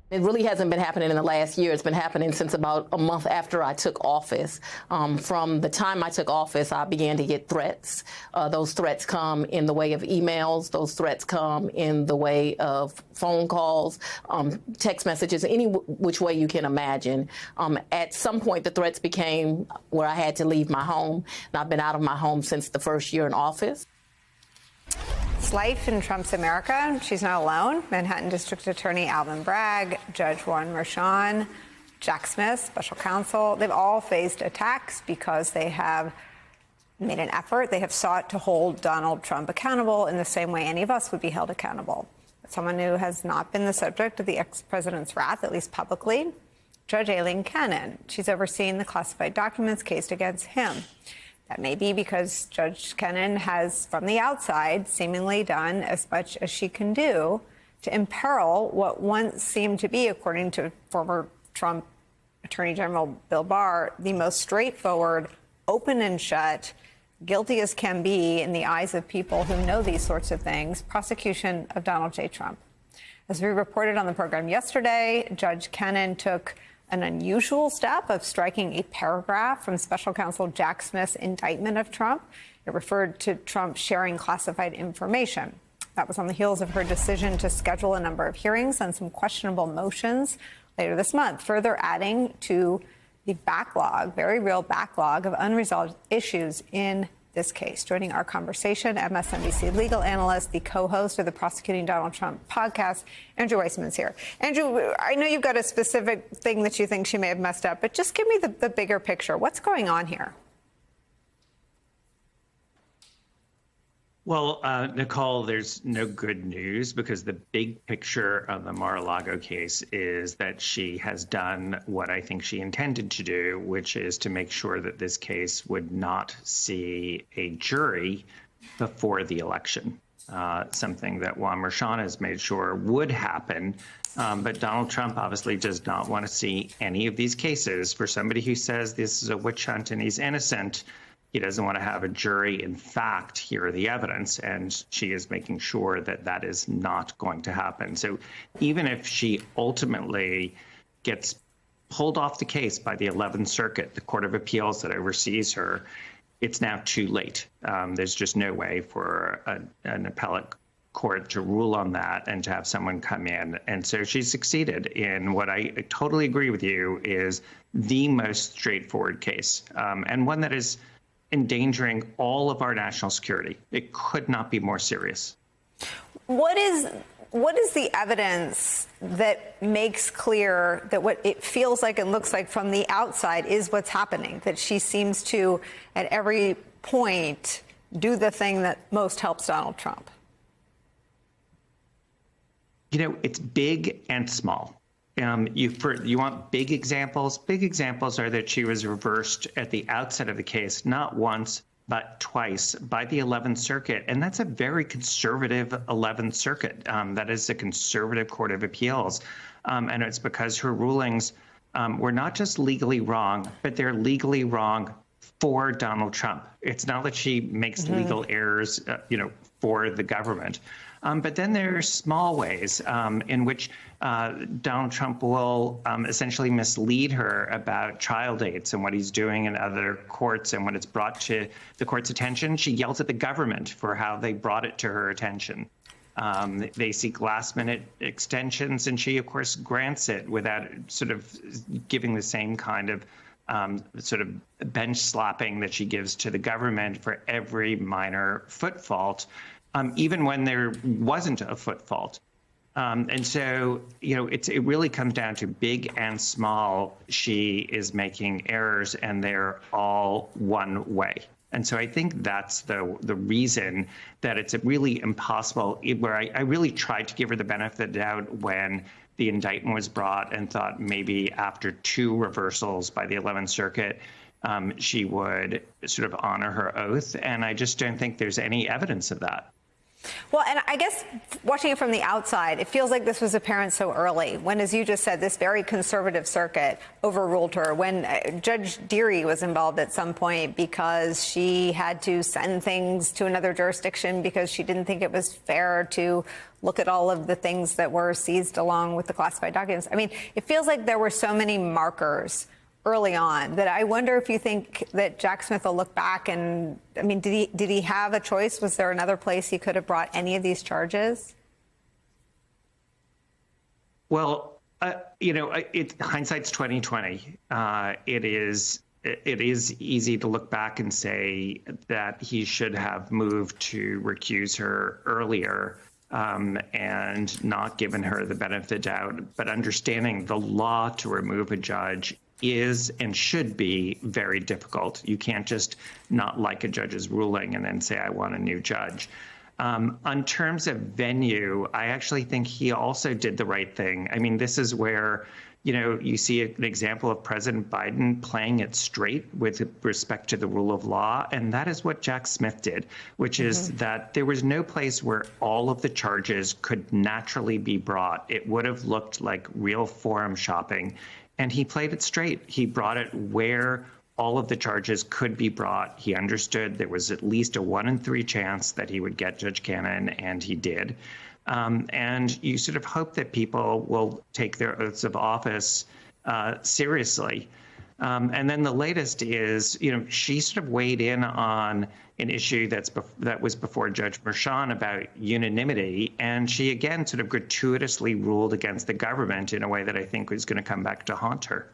It really hasn't been happening in the last year. It's been happening since about a month after I took office. From the time I took office, I began to get threats. Those threats come in the way of emails. Those threats come in the way of phone calls, text messages, any which way you can imagine. At some point, the threats became where I had to leave my home. And I've been out of my home since the first year in office. It's life in Trump's America. She's not alone. Manhattan District Attorney Alvin Bragg, Judge Juan Merchan, Jack Smith, special counsel, they've all faced attacks because they have made an effort. They have sought to hold Donald Trump accountable in the same way any of us would be held accountable. But someone who has not been the subject of the ex-president's wrath, at least publicly, Judge Aileen Cannon. She's overseen the classified documents cased against him. That may be because Judge Cannon has, from the outside, seemingly done as much as she can do to imperil what once seemed to be, according to former Trump Attorney General Bill Barr, the most straightforward, open and shut, guilty as can be in the eyes of people who know these sorts of things, prosecution of Donald J. Trump. As we reported on the program yesterday, Judge Cannon took an unusual step of striking a paragraph from special counsel Jack Smith's indictment of Trump. It referred to Trump sharing classified information. That was on the heels of her decision to schedule a number of hearings on some questionable motions later this month, further adding to the backlog, very real backlog of unresolved issues in this case. Joining our conversation, MSNBC legal analyst, the co-host of the Prosecuting Donald Trump podcast, Andrew Weissman's here. Andrew, I know you've got a specific thing that you think she may have messed up, but just give me the bigger picture. What's going on here? Well, Nicole, there's no good news because the big picture of the Mar-a-Lago case is that she has done what I think she intended to do, which is to make sure that this case would not see a jury before the election, something that Juan Merchan has made sure would happen. But Donald Trump obviously does not want to see any of these cases. For somebody who says this is a witch hunt and he's innocent, he doesn't want to have a jury, in fact, hear the evidence, and she is making sure that that is not going to happen. So even if she ultimately gets pulled off the case by the 11th Circuit, the Court of Appeals that oversees her, it's now too late. There's just no way for an appellate court to rule on that and to have someone come in. And so she succeeded in what I totally agree with you is the most straightforward case, and one that is endangering all of our national security. It could not be more serious. What is the evidence that makes clear that what it feels like and looks like from the outside is what's happening, that she seems to, at every point, do the thing that most helps Donald Trump? You know, it's big and small. You want big examples? Big examples are that she was reversed at the outset of the case, not once, but twice by the 11th Circuit. And that's a very conservative 11th Circuit. That is a conservative Court of Appeals. And it's because her rulings were not just legally wrong, but they're legally wrong for Donald Trump. It's not that she makes legal errors, for the government. But then there are small ways in which Donald Trump will essentially mislead her about trial dates and what he's doing in other courts. And when it's brought to the court's attention, she yells at the government for how they brought it to her attention. They seek last-minute extensions, and she, of course, grants it without sort of giving the same kind of sort of bench slapping that she gives to the government for every minor foot fault. Even when there wasn't a foot fault. And so, it really comes down to big and small. She is making errors, and they're all one way. And so I think that's the reason that it's really impossible, where I really tried to give her the benefit of the doubt when the indictment was brought and thought maybe after 2 reversals by the 11th Circuit, she would sort of honor her oath. And I just don't think there's any evidence of that. Well, and I guess watching it from the outside, it feels like this was apparent so early when, as you just said, this very conservative circuit overruled her, when Judge Dearie was involved at some point because she had to send things to another jurisdiction because she didn't think it was fair to look at all of the things that were seized along with the classified documents. I mean, it feels like there were so many markers early on that I wonder if you think that Jack Smith will look back and, I mean, did he have a choice? Was there another place he could have brought any of these charges? Well, hindsight's 2020. It is easy to look back and say that he should have moved to recuse her earlier and not given her the benefit of the doubt. But understanding the law to remove a judge is and should be very difficult. You can't just not like a judge's ruling and then say, I want a new judge. On terms of venue, I actually think he also did the right thing. I mean, this is where, you see an example of President Biden playing it straight with respect to the rule of law. And that is what Jack Smith did, which is that there was no place where all of the charges could naturally be brought. It would have looked like real forum shopping. And he played it straight. He brought it where all of the charges could be brought. He understood there was at least a 1 in 3 chance that he would get Judge Cannon, and he did. And you sort of hope that people will take their oaths of office seriously. And then the latest is, she sort of weighed in on an issue that was before Judge Merchan about unanimity. And she, again, sort of gratuitously ruled against the government in a way that I think was going to come back to haunt her.